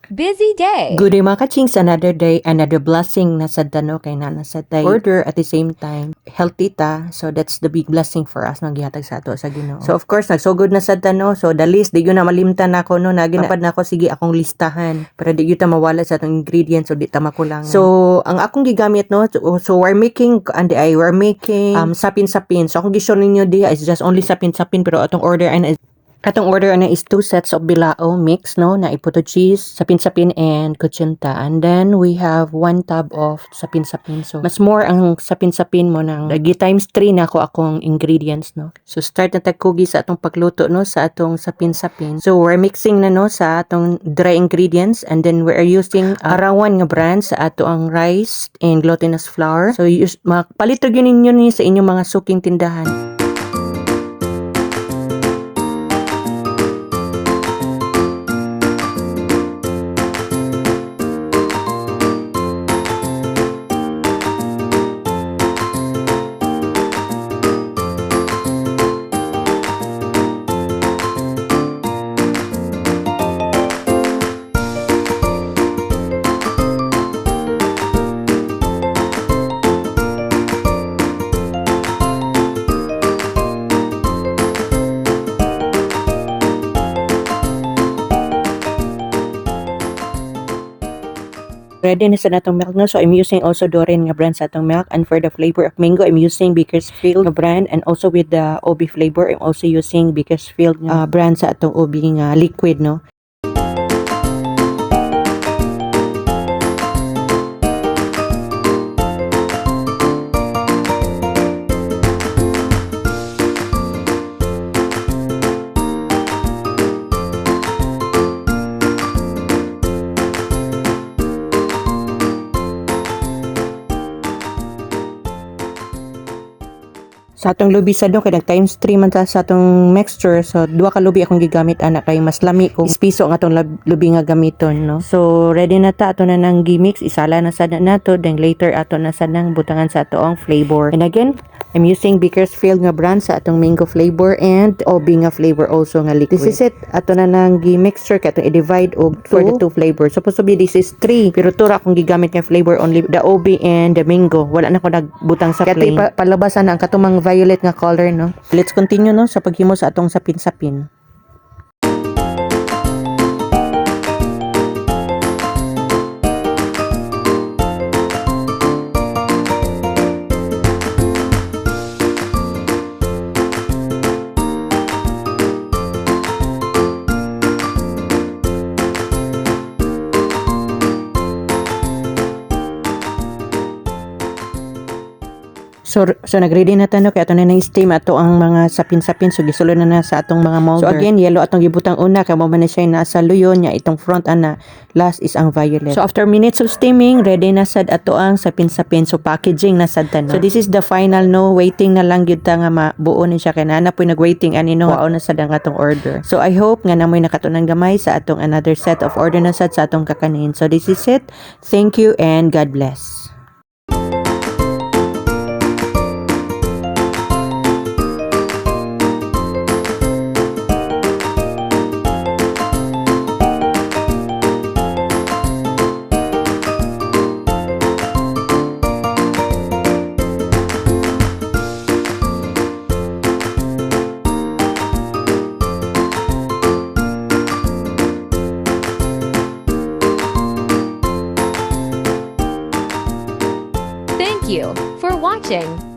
Busy day. Good day mga kachings, another day, another blessing na sad no kay na sad tay order at the same time healthy ta, so that's the big blessing for us nang gihatag sa ato sa Ginoo. So of course nagsugod na sad no, so the list di yun na malimtan nako no, naginapad nako sige akong listahan para di yun ta mawala sa atong ingredients so di ta makulangan. So ang akong gigamit no, so we're making sapin-sapin. So akong gi-show ninyo di is just only sapin-sapin, pero atong order is 2 sets of bilao mix no, na iputo cheese, sapin-sapin and kuchinta. And then we have 1 tub of sapin-sapin. So mas more ang sapin-sapin mo nang lagi times 3 na akong ingredients no. So start na tagkugi sa atong pagluto no sa atong sapin-sapin. So we're mixing na no sa atong dry ingredients, and then we are using arawan nga brand sa ato ang rice and glutinous flour. So palitog yun ninyo ni sa inyong mga suking tindahan. Ready na sa natong milk no, so I'm using also Doren nga brand sa atong milk, and for the flavor of mango I'm using Bakersfield nga brand, and also with the OB flavor I'm also using Bakersfield brand sa atong OB nga liquid no. Sa atong lubi sa do kay nag times 3 man ta sa atong mixture, so 2 ka lubi akong gigamit ana kay mas lami kung piso ang atong lubi nga gamiton no. So ready na ta, ato na nang gimix, isala na sad nato, then later ato na sad nang butangan sa atoang flavor. And again, I'm using Bakersfield nga brand sa atong mango flavor and OB nga flavor also nga liquid. This is it, ato na nang gimixture kay atong i-divide og for the 2 flavors. Supposed to be this is 3, pero 2 ra akong gigamit nga flavor, only the OB and the mango. Wala na ko nagbutang sa plain. Kaya palabasan na ang katumang violet nga color no. Let's continue no sa paghimo sa atong sapin-sapin. So nag-ready na tayo kay ato na steam ato ang mga sapin-sapin, so gisulod na sa atong mga molder. So again, yellow atong gibutang una kay mo man siya nasa luyon nya, itong front ana, last is ang violet. So after minutes of steaming, ready na sad ato ang sapin-sapin. So packaging na sad ta no. So this is the final no, waiting na lang gyud ta nga mabuo ni siya kay na poy nag-waiting ani no, wao na sad ang atong order. So I hope nga namoy nakatunang gamay sa atong another set of order na sad sa atong kakanin. So this is it. Thank you and God bless. Thank you for watching.